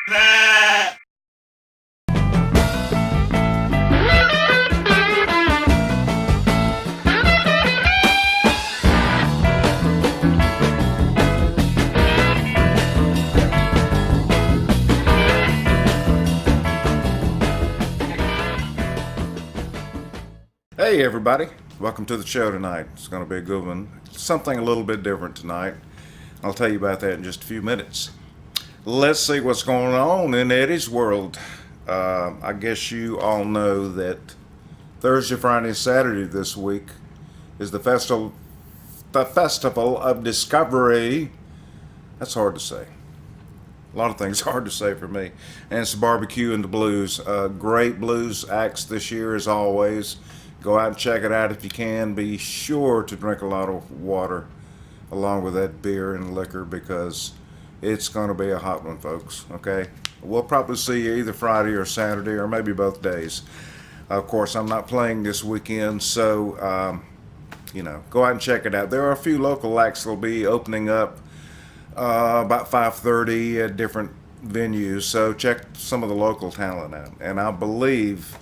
Hey everybody, welcome to the show tonight. It's going to be a good one. Something a little bit different tonight. I'll tell you about that in just a few minutes. Let's see what's going on in Eddy'S World. I guess you all know that Thursday, Friday, Saturday this week is the Festival of Discovery. That's hard to say. A lot of things hard to say for me. And it's barbecue and the blues. Great blues acts this year as always. Go out and check it out if you can. Be sure to drink a lot of water along with that beer and liquor because it's going to be a hot one, folks. Okay? We'll probably see you either Friday or Saturday or maybe both days. Of course, I'm not playing this weekend, so, go out and check it out. There are a few local acts that will be opening up about 5:30 at different venues, so check some of the local talent out. And I believe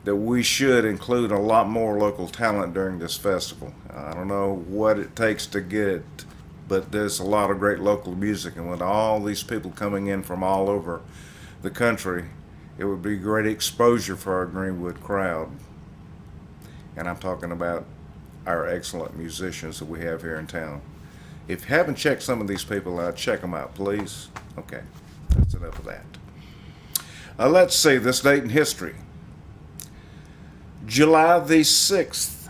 that we should include a lot more local talent during this festival. I don't know what it takes to get it, but there's a lot of great local music, and with all these people coming in from all over the country, it would be great exposure for our Greenwood crowd. And I'm talking about our excellent musicians that we have here in town. If you haven't checked some of these people out, check them out, please. Okay, that's enough of that. Let's see this date in history. July the 6th,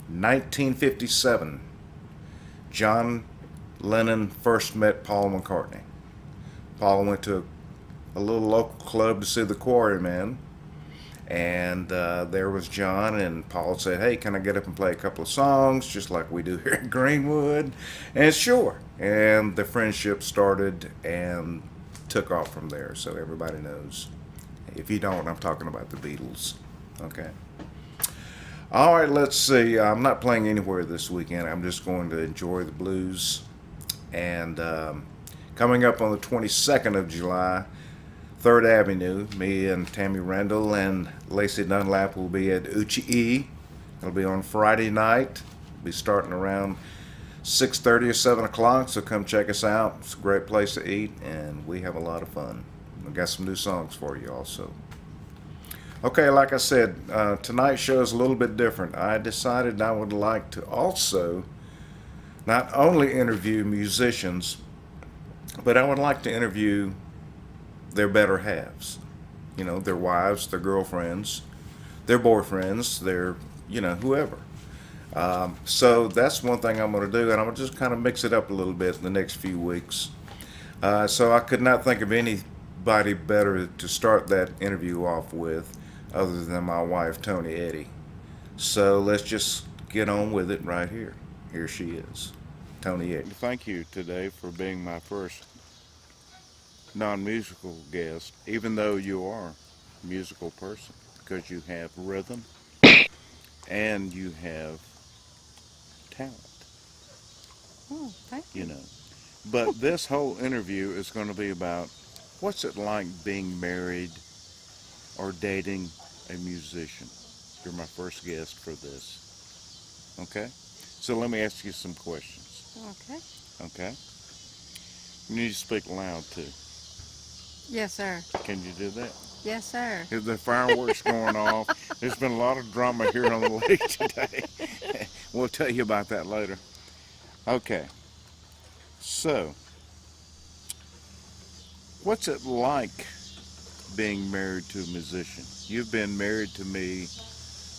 1957, John Lennon first met Paul McCartney. Paul went to a little local club to see the Quarrymen, and there was John, and Paul said, hey, can I get up and play a couple of songs, just like we do here in Greenwood? And sure, and the friendship started and took off from there, so everybody knows. If you don't, I'm talking about the Beatles. Okay. All right, let's see. I'm not playing anywhere this weekend. I'm just going to enjoy the blues. And coming up on the 22nd of July, 3rd Avenue, me and Tammy Randall and Lacey Dunlap will be at Uchi. It'll be on Friday night. We'll be starting around 6:30 or 7 o'clock, so come check us out. It's a great place to eat, and we have a lot of fun. We've got some new songs for you also. Okay, like I said, tonight's show is a little bit different. I decided I would like to also not only interview musicians, but I would like to interview their better halves. You know, their wives, their girlfriends, their boyfriends, their, whoever. So that's one thing I'm going to do, and I'm going to just kind of mix it up a little bit in the next few weeks. So I could not think of anybody better to start that interview off with other than my wife, Tony Eddy. So let's just get on with it right here. Here she is, Tony Eddy. Thank you today for being my first non-musical guest, even though you are a musical person, because you have rhythm and you have talent. Oh, thank you. But this whole interview is going to be about what's it like being married or dating a musician. You're my first guest for this. Okay? So let me ask you some questions. Okay. Okay? You need to speak loud too. Yes, sir. Can you do that? Yes, sir. The fireworks going off. There's been a lot of drama here on the lake today. We'll tell you about that later. Okay. So, what's it like being married to a musician? You've been married to me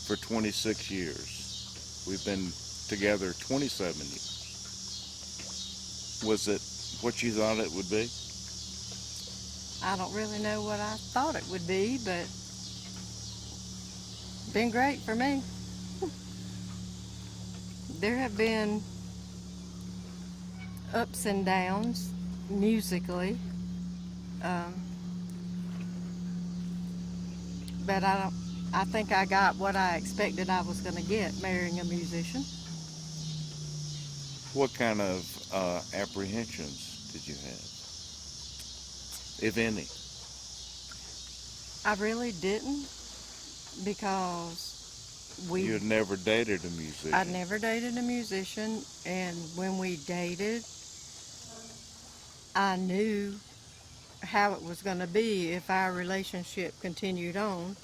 for 26 years. We've been together 27 years. Was it what you thought it would be? I don't really know what I thought it would be, but been great for me. There have been ups and downs musically, but I think I got what I expected I was going to get marrying a musician. What kind of apprehensions did you have? if any? I really didn't because You we had never dated a I musician. never dated a musician, and when we dated, I knew how it was going to be if our relationship continued on.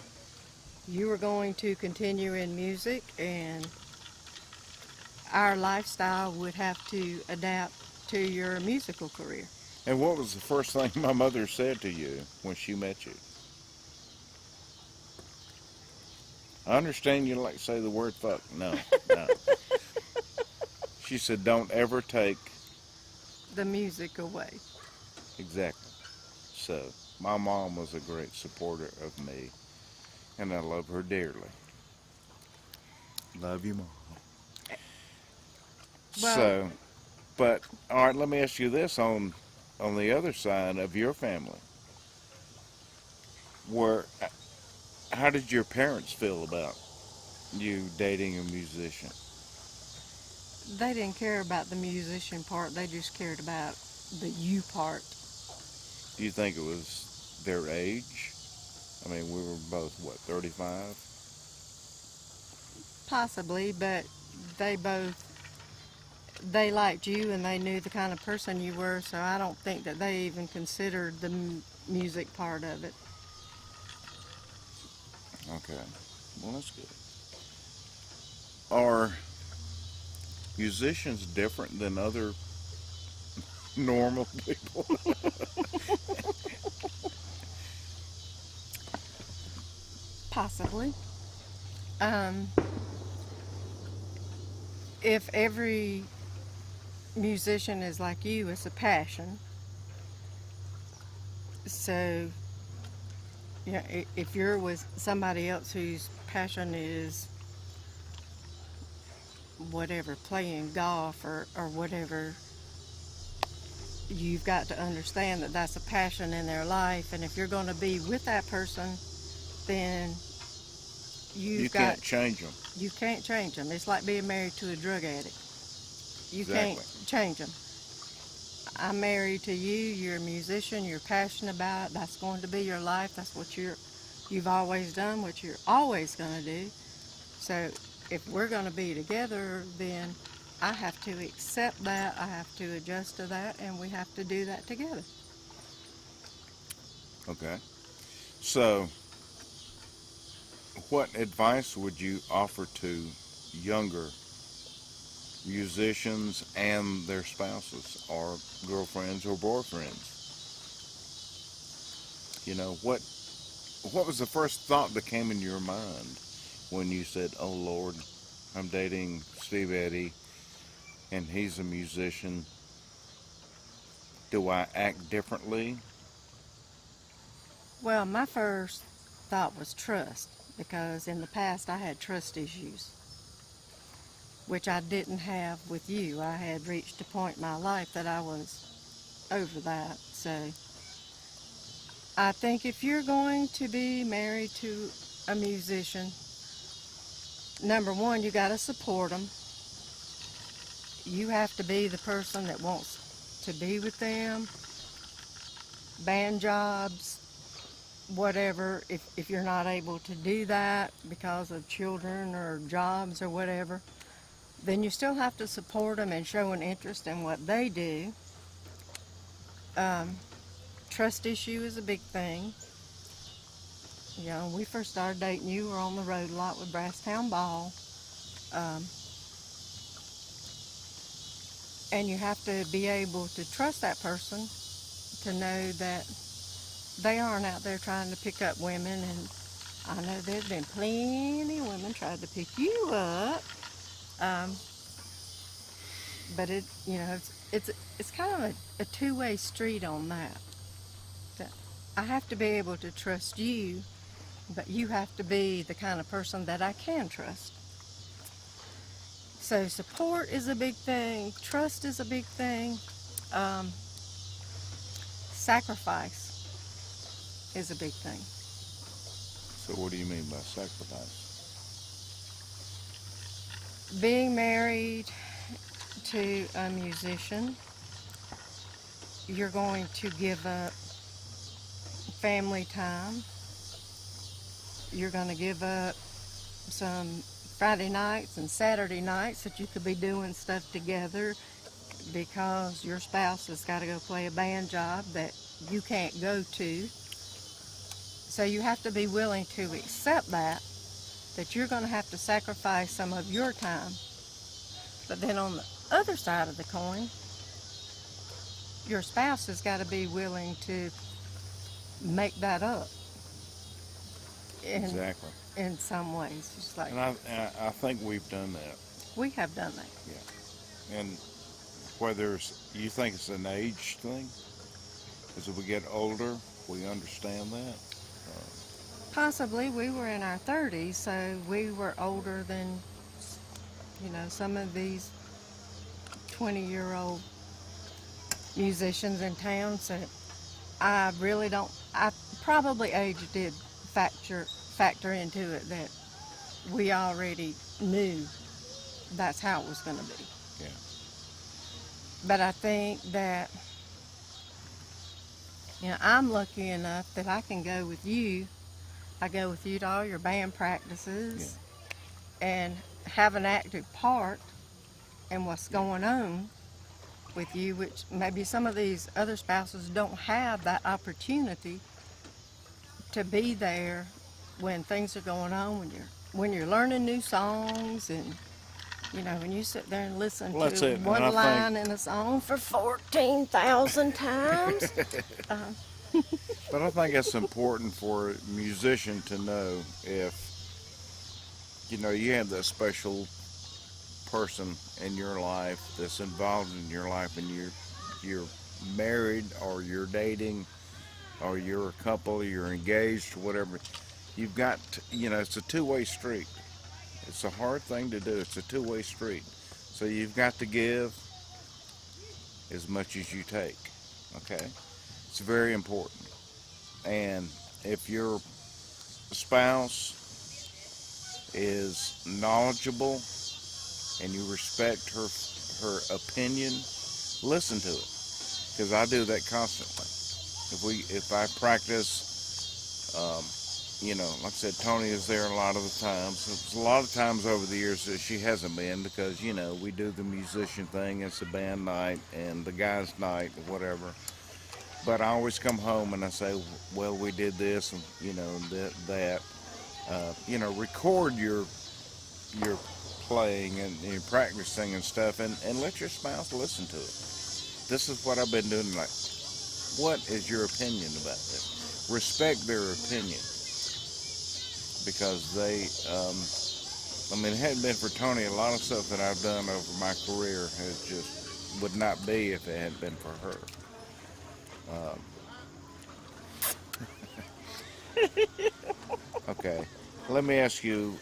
You were going to continue in music, and our lifestyle would have to adapt to your musical career. And what was the first thing my mother said to you when she met you? I understand you like to say the word fuck. No, no. She said, don't ever take. The music away. Exactly. So, my mom was a great supporter of me, and I love her dearly. Love you, Mom. Well, So, but, all right, let me ask you this on the other side of your family. Where, how did your parents feel about you dating a musician? they didn't care about the musician part, they just cared about the you part. Do you think it was their age? I mean, we were both, what, 35? Possibly, but they both they liked you and they knew the kind of person you were, so I don't think that they even considered the music part of it. Okay. Well, that's good. Are musicians different than other normal people? Possibly. Um, if every musician is like you, it's a passion. So, you know, if you're with somebody else whose passion is whatever, playing golf or whatever, you've got to understand that that's a passion in their life. And if you're going to be with that person, then You you've got can't change them. you can't change them. It's like being married to a drug addict. You can't Exactly. change them. I'm married to you. You're a musician. You're passionate about it. That's going to be your life. That's what you've always done. What you're always going to do. So if we're going to be together, then I have to accept that. I have to adjust to that, and we have to do that together. Okay. So, what advice would you offer to younger musicians and their spouses or girlfriends or boyfriends? You know, what was the first thought that came in your mind when you said, "Oh Lord, I'm dating Steve Eddy and he's a musician. Do I act differently?" Well, my first thought was trust because in the past I had trust issues, which I didn't have with you. I had reached a point in my life that I was over that. So I think if you're going to be married to a musician, number one, you got to support them. You have to be the person that wants to be with them, band jobs, whatever. If you're not able to do that because of children or jobs or whatever, then you still have to support them and show an interest in what they do. Um, Trust issue is a big thing. You know, when we first started dating, you were on the road a lot with Brasstown Ball. Um, and you have to be able to trust that person to know that they aren't out there trying to pick up women. And I know there's been plenty of women trying to pick you up. Um, but it's kind of a two-way street on that. That I have to be able to trust you, but you have to be the kind of person that I can trust. So support is a big thing, trust is a big thing, um, sacrifice is a big thing. So, what do you mean by sacrifice? Being married to a musician, you're going to give up family time. You're going to give up some Friday nights and Saturday nights that you could be doing stuff together because your spouse has got to go play a band job that you can't go to. So you have to be willing to accept that you're going to have to sacrifice some of your time. But then on the other side of the coin, your spouse has got to be willing to make that up Exactly. in some ways. Just like And I think we've done that. we have done that. Yeah. And whether you think it's an age thing, as we get older, we understand that. Possibly we were in our 30s, so we were older than, some of these 20-year-old musicians in town. So I really don't. I probably age did factor into it, that we already knew that's how it was going to be. Yeah. But I think that I'm lucky enough that I can go with you. I go with you to all your band practices and have an active part in what's going on with you, which maybe some of these other spouses don't have that opportunity to be there when things are going on, when you're learning new songs, and when you sit there and listen to one line in a song for 14,000 times. But I think it's important for a musician to know if, you have that special person in your life that's involved in your life, and you're married, or you're dating, or you're a couple, or you're engaged, or whatever. You've got to, it's a two-way street. It's a hard thing to do. It's a two-way street. So you've got to give as much as you take. Okay? It's very important. And if your spouse is knowledgeable and you respect her opinion, listen to it. Because I do that constantly. If I practice, like I said, Tony is there a lot of the times. It's a lot of times over the years that she hasn't been, because we do the musician thing. It's a band night and the guys' night or whatever. But I always come home and I say, well, we did this and that. Record your playing and your practicing and stuff, and let your spouse listen to it. This is what I've been doing tonight. What is your opinion about this? Respect their opinion, because they, it hadn't been for Tony, a lot of stuff that I've done over my career would not be if it hadn't been for her. Okay, let me ask you,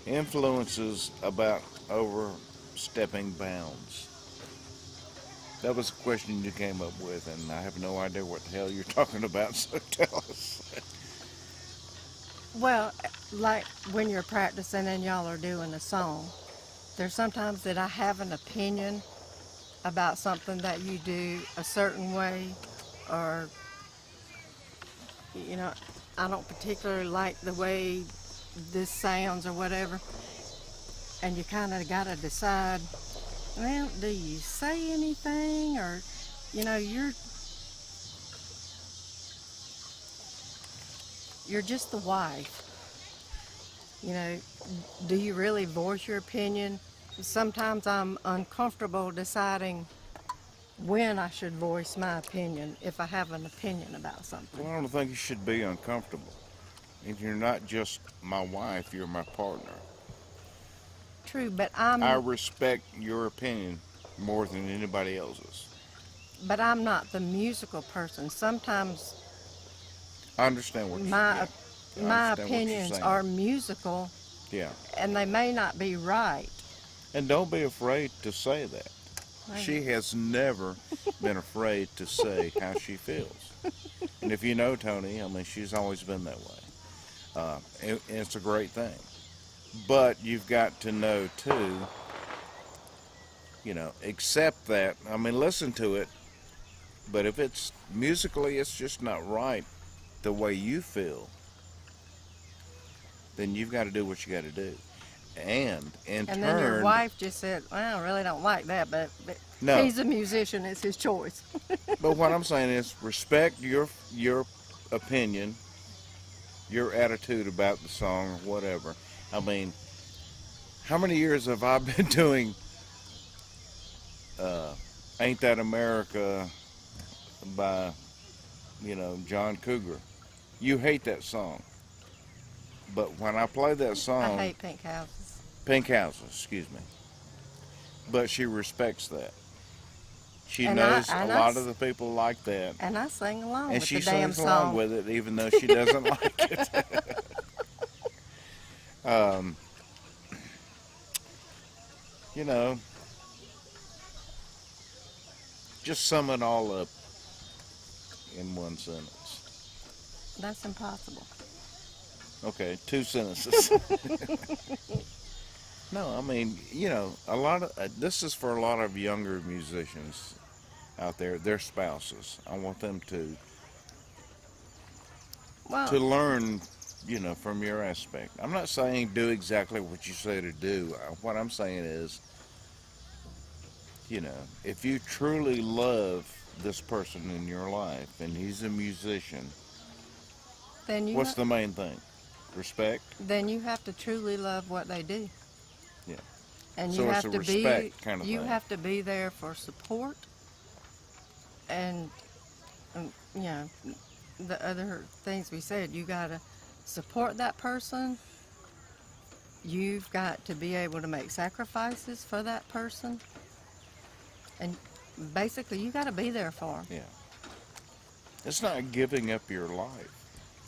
influences about overstepping bounds. That was a question you came up with, and I have no idea what the hell you're talking about, so tell us. Well, like when you're practicing and y'all are doing a song, there's sometimes that I have an opinion about something that you do a certain way, or I don't particularly like the way this sounds or whatever, and you kind of got to decide, well, do you say anything, or you're just the wife. Do you really voice your opinion? Sometimes I'm uncomfortable deciding when I should voice my opinion, if I have an opinion about something. Well, I don't think you should be uncomfortable. If you're not just my wife, you're my partner. True, but I respect your opinion more than anybody else's. But I'm not the musical person. Sometimes I understand what my opinions are musical. Yeah. And they may not be right. And don't be afraid to say that. She has never been afraid to say how she feels. And if you know Tony, she's always been that way. It's a great thing. But you've got to know, too, accept that. Listen to it, But if it's musically, it's just not right the way you feel, then you've got to do what you got to do. And in And then your turn, wife just said, well, I really don't like that, but no. he's a musician, it's his choice. But what I'm saying is respect your opinion, your attitude about the song or whatever. I mean, how many years have I been doing Ain't That America by, John Cougar? You hate that song. But when I play that song, I hate pink houses. Pink Houses, excuse me. But she respects that. She And knows I a lot of the people like that. And I sing along And with she the damn sings along song. with it even though she doesn't like it. You know, just sum it all up in one sentence. That's impossible. Okay, 2 sentences. No, I mean, a lot of this is for a lot of younger musicians out there, their spouses. I want them to Well, learn, from your aspect. I'm not saying do exactly what you say to do. What I'm saying is, if you truly love this person in your life and he's a musician, then you what's the main thing? Respect? then you have to truly love what they do. Yeah. And So you it's have a to be respect kind of you thing. have to be there for support and the other things we said, you got to support that person. You've got to be able to make sacrifices for that person. And basically, you got to be there for them. Yeah. It's not giving up your life.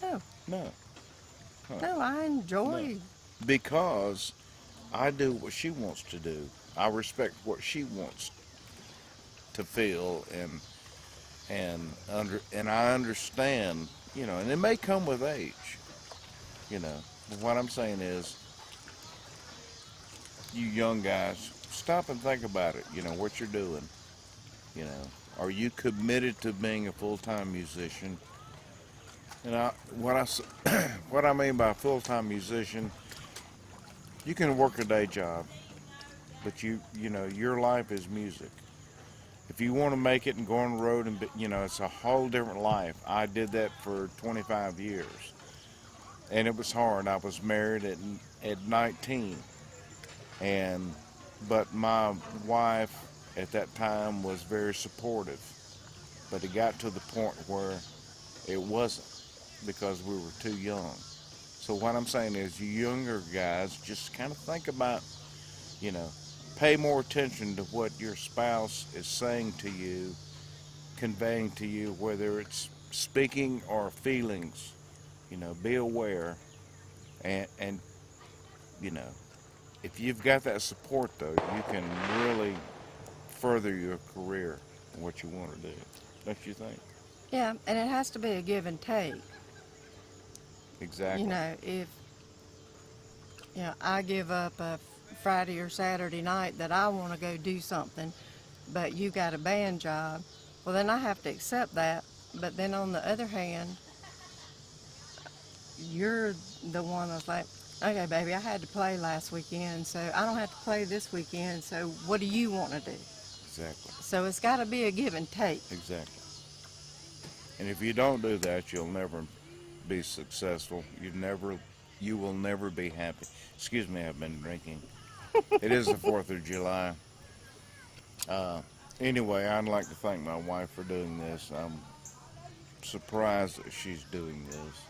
No, No. no, I enjoy. No. Because I do what she wants to do. I respect what she wants to feel, and I understand, and it may come with age, But what I'm saying is, you young guys, stop and think about it. What you're doing. Are you committed to being a full-time musician? And what I mean by full-time musician, you can work a day job, but your life is music. If you want to make it and go on the road and it's a whole different life. I did that for 25 years, and it was hard. I was married at 19, but my wife at that time was very supportive. But it got to the point where it wasn't because we were too young. So what I'm saying is, you younger guys, just kind of think about, pay more attention to what your spouse is saying to you, conveying to you, whether it's speaking or feelings. Be aware, and if you've got that support, though, you can really further your career and what you want to do. Don't you think? Yeah, and it has to be a give and take. Exactly. If I give up a Friday or Saturday night that I want to go do something, but you got a band job, well, then I have to accept that. But then on the other hand, you're the one that's like, okay, baby, I had to play last weekend, so I don't have to play this weekend, so what do you want to do? Exactly. So it's got to be a give and take. Exactly. And if you don't do that, you'll never be successful. You will never be happy. Excuse me, I've been drinking. It is the 4th of July. Anyway, I'd like to thank my wife for doing this. I'm surprised that she's doing this.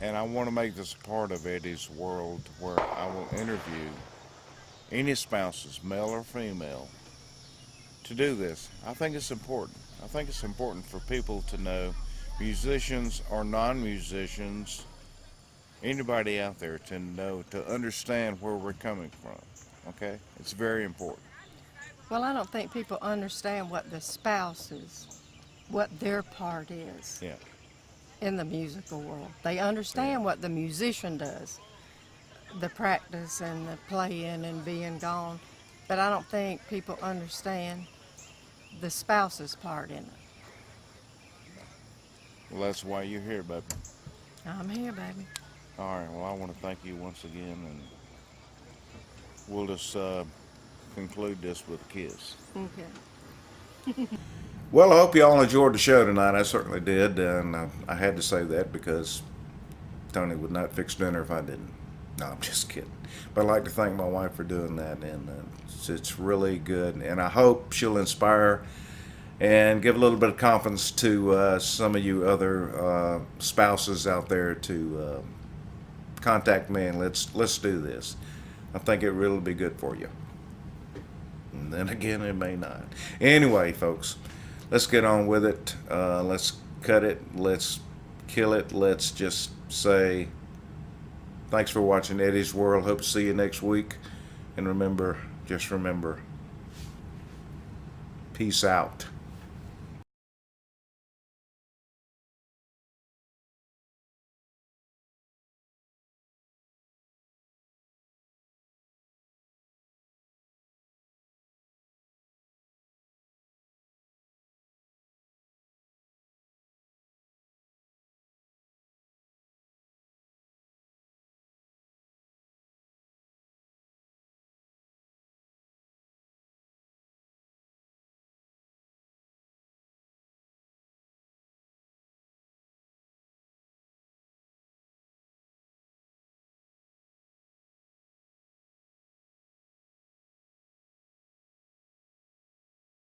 And I want to make this a part of Eddy'S World, where I will interview any spouses, male or female, to do this. I think it's important. I think it's important for people to know, musicians or non-musicians, anybody out there, to know, to understand where we're coming from. Okay? It's very important. Well, I don't think people understand what the spouses, what their part is. Yeah. In the musical world. They understand what the musician does, the practice and the playing and being gone, but I don't think people understand the spouse's part in it. Well, that's why you're here, baby. I'm here, baby. All right. Well, I want to thank you once again, and we'll just conclude this with a kiss. Okay. Well, I hope you all enjoyed the show tonight. I certainly did, and I had to say that because Tony would not fix dinner if I didn't. No, I'm just kidding. But I'd like to thank my wife for doing that, and it's really good. And I hope she'll inspire and give a little bit of confidence to some of you other spouses out there to contact me and let's do this. I think it really be good for you. And then again, it may not. Anyway, folks, let's get on with it. Let's cut it. Let's kill it. Let's just say thanks for watching Eddy's World. Hope to see you next week. And remember, just remember, peace out.